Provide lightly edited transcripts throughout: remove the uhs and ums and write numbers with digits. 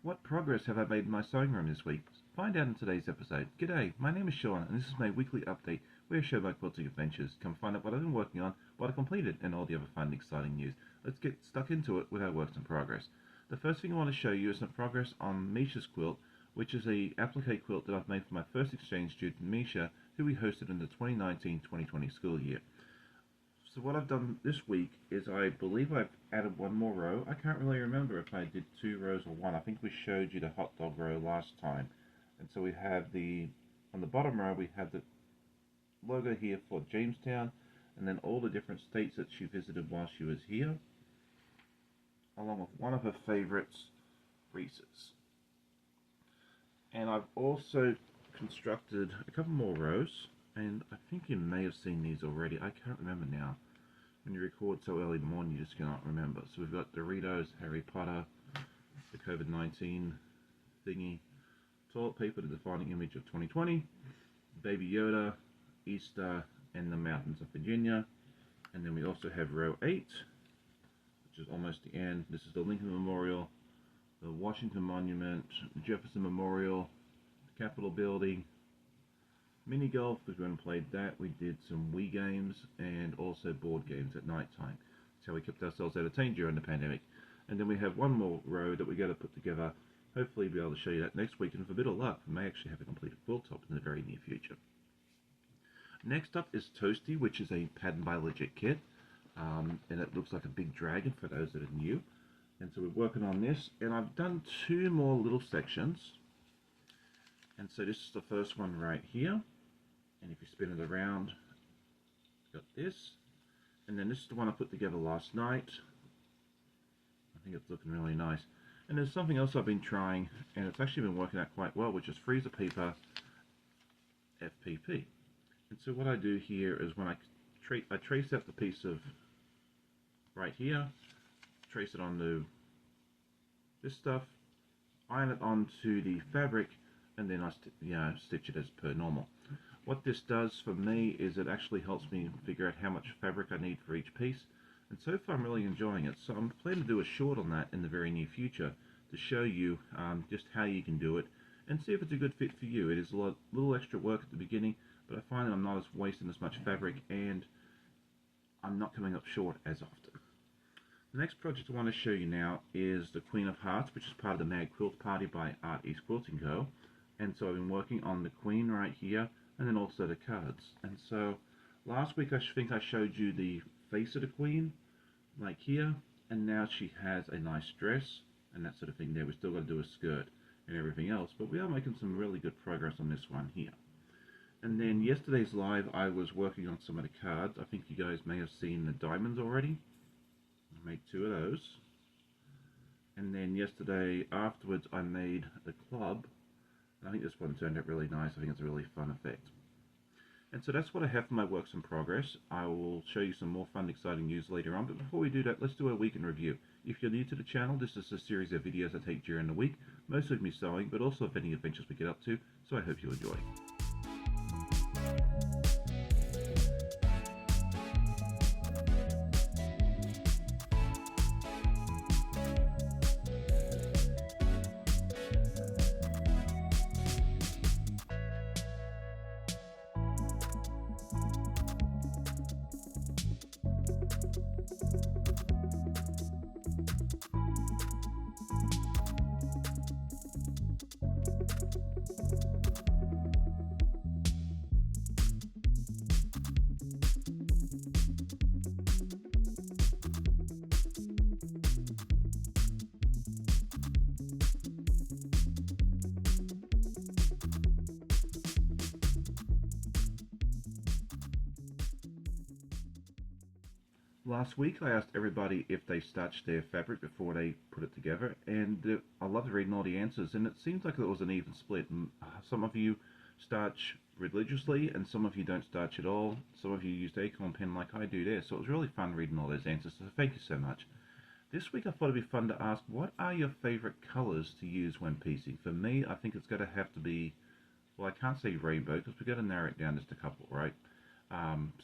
What progress have I made in my sewing room this week? Find out in today's episode. G'day, my name is Sean and this is my weekly update where I share my quilting adventures. Come find out what I've been working on, what I completed, and all the other fun and exciting news. Let's get stuck into it with our works in progress. The first thing I want to show you is some progress on Misha's quilt, which is a applique quilt that I've made for my first exchange student Misha, who we hosted in the 2019-2020 school year. So what I've done this week is I believe I've added one more row. I can't really remember if I did 2 rows or 1. I think we showed you the hot dog row last time. And so we have on the bottom row we have the logo here for Jamestown, and then all the different states that she visited while she was here, along with one of her favorites, Reese's. And I've also constructed a couple more rows, and I think you may have seen these already. I can't remember now. When you record so early in the morning, you just cannot remember. So we've got Doritos, Harry Potter, the COVID-19 thingy, toilet paper, the defining image of 2020, Baby Yoda, Easter, and the mountains of Virginia. And then we also have row 8, which is almost the end. This is the Lincoln Memorial, the Washington Monument, the Jefferson Memorial, the Capitol Building, mini golf, because we went and played that. We did some Wii games and also board games at night time. That's how we kept ourselves entertained during the pandemic. And then we have one more row that we got to put together. Hopefully be able to show you that next week, and with a bit of luck we may actually have a completed quilt top in the very near future. Next up is Toasty, which is a Pattern by Legit kit, and it looks like a big dragon for those that are new. And so we're working on this, and I've done 2 more little sections. And so this is the first one right here. And if you spin it around, got this. And then this is the one I put together last night. I think it's looking really nice. And there's something else I've been trying, and it's actually been working out quite well, which is freezer paper FPP. And so what I do here is when I trace out the piece of right here, trace it onto this stuff, iron it onto the fabric, and then I stitch it as per normal. What this does for me is it actually helps me figure out how much fabric I need for each piece, and so far I'm really enjoying it. So I'm planning to do a short on that in the very near future to show you just how you can do it and see if it's a good fit for you. It is a little extra work at the beginning, but I find that I'm not wasting as much fabric and I'm not coming up short as often. The next project I want to show you now is the Queen of Hearts, which is part of the Mag Quilt Party by Art East Quilting Co. And so I've been working on the Queen right here, and then also the cards. And so last week I think I showed you the face of the Queen, like here, and now she has a nice dress and that sort of thing there. We still got to do a skirt and everything else, but we are making some really good progress on this one here. And then yesterday's live I was working on some of the cards. I think you guys may have seen the diamonds already. I made 2 of those. And then yesterday afterwards I made the club. I think this one turned out really nice. I think it's a really fun effect. And so that's what I have for my works in progress. I will show you some more fun, exciting news later on. But before we do that, let's do a week in review. If you're new to the channel, this is a series of videos I take during the week, mostly of me sewing, but also of any adventures we get up to. So I hope you enjoy. Last week I asked everybody if they starched their fabric before they put it together, and I loved reading all the answers, and it seems like it was an even split. Some of you starch religiously and some of you don't starch at all. Some of you used acorn pen like I do there, so it was really fun reading all those answers, so thank you so much. This week I thought it'd be fun to ask, what are your favorite colors to use when piecing? For me, I think it's going to have to be, well, I can't say rainbow because we've got to narrow it down just a couple, right?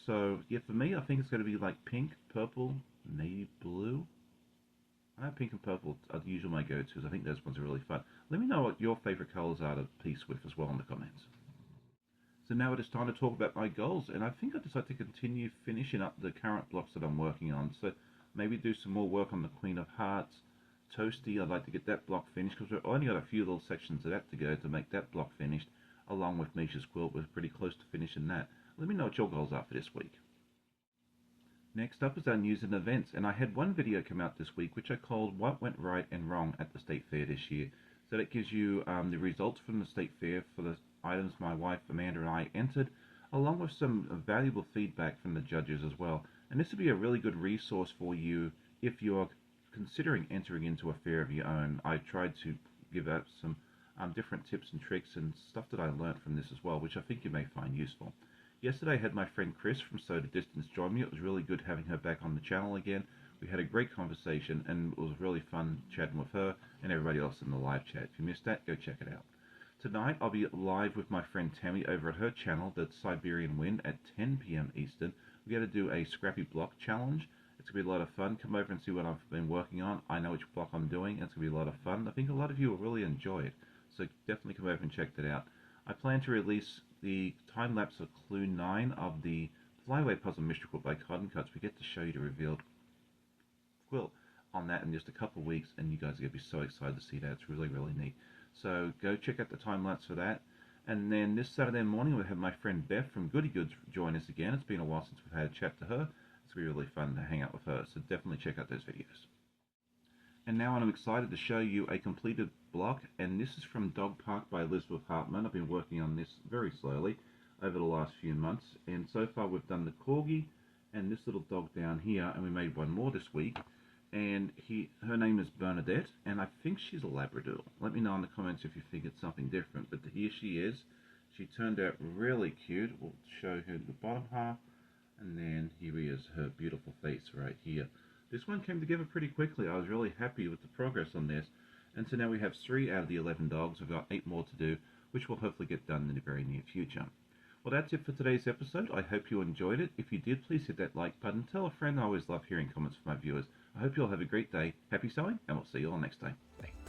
So yeah, for me, I think it's going to be like pink, purple, navy blue. I know pink and purple are usually my go-tos. I think those ones are really fun. Let me know what your favourite colours are to piece with as well in the comments. So now it is time to talk about my goals, and I think I decided to continue finishing up the current blocks that I'm working on. So maybe do some more work on the Queen of Hearts. Toasty, I'd like to get that block finished because we've only got a few little sections of that to go to make that block finished, along with Misha's quilt. We're pretty close to finishing that. Let me know what your goals are for this week. Next up is our news and events, and I had one video come out this week which I called What Went Right and Wrong at the State Fair this year. So that gives you the results from the State Fair for the items my wife Amanda and I entered, along with some valuable feedback from the judges as well. And this would be a really good resource for you if you're considering entering into a fair of your own. I tried to give out some different tips and tricks and stuff that I learned from this as well, which I think you may find useful. Yesterday I had my friend Chris from Soda Distance join me. It was really good having her back on the channel again. We had a great conversation and it was really fun chatting with her and everybody else in the live chat. If you missed that, go check it out. Tonight I'll be live with my friend Tammy over at her channel, the Siberian Wind, at 10 p.m. Eastern. We're going to do a scrappy block challenge. It's going to be a lot of fun. Come over and see what I've been working on. I know which block I'm doing. It's going to be a lot of fun. I think a lot of you will really enjoy it. So definitely come over and check that out. I plan to release the time-lapse of Clue 9 of the Flyaway Puzzle Mystery Quilt by Cotton Cuts. We get to show you the revealed quilt on that in just a couple of weeks, and you guys are going to be so excited to see that. It's really, really neat. So go check out the time-lapse for that. And then this Saturday morning, we'll have my friend Beth from Goody Goods join us again. It's been a while since we've had a chat to her. It's going to be really fun to hang out with her, so definitely check out those videos. And now I'm excited to show you a completed block, and this is from Dog Park by Elizabeth Hartman. I've been working on this very slowly over the last few months, and so far we've done the corgi and this little dog down here, and we made one more this week, and her name is Bernadette, and I think she's a Labradoodle. Let me know in the comments if you think it's something different, but here she is. She turned out really cute. We'll show her the bottom half, and then here is her beautiful face right here. This one came together pretty quickly. I was really happy with the progress on this. And so now we have 3 out of the 11 dogs. We've got 8 more to do, which will hopefully get done in the very near future. Well, that's it for today's episode. I hope you enjoyed it. If you did, please hit that like button. Tell a friend. I always love hearing comments from my viewers. I hope you all have a great day. Happy sewing, and we'll see you all next time. Bye.